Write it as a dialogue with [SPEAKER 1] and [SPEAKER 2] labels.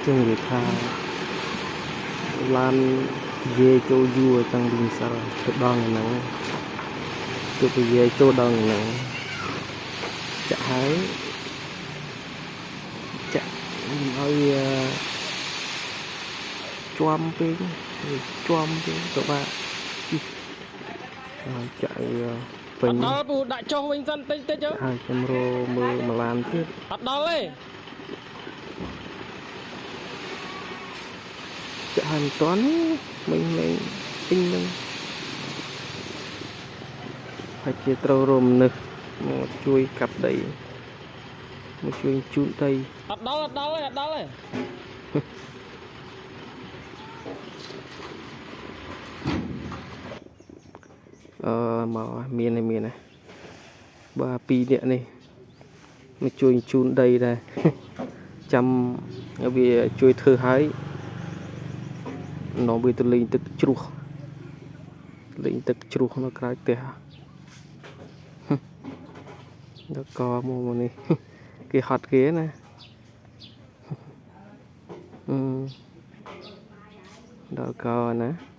[SPEAKER 1] ចឹងនិយាយថាឡាននិយាយចូលយូរតាំងពីម្សិលទៅដល់ហ្នឹងទៅនិយាយចូលដល់ហ្នឹងចាក់ហើយចាក់ឲ្យជាប់ពេកជាប់ពេកទៅបាទចាក់ពេញ
[SPEAKER 2] អត់ដល់ពូដាក់ចុះវិញសិនតិចតិច
[SPEAKER 1] ហើយខ្ញុំរមើលមួយឡានទៀត
[SPEAKER 2] អត់ដល់ទេ
[SPEAKER 1] ចាក់ហើយមិនតាន់មិញទិញនឹងហើយជាត្រូវរមនឹកមកជួយកាប់ដីមកជួយជូតដី
[SPEAKER 2] អត់ដល់ទេ
[SPEAKER 1] មកមានណាបាទពីរនាក់នេះមកជួយជូនដីដែរចាំវាជួយធ្វើឲ្យនាំវាទៅលេងទឹកជ្រោះនៅក្រៅផ្ទះដល់កមកនេះគេហត់គេណាដល់កណា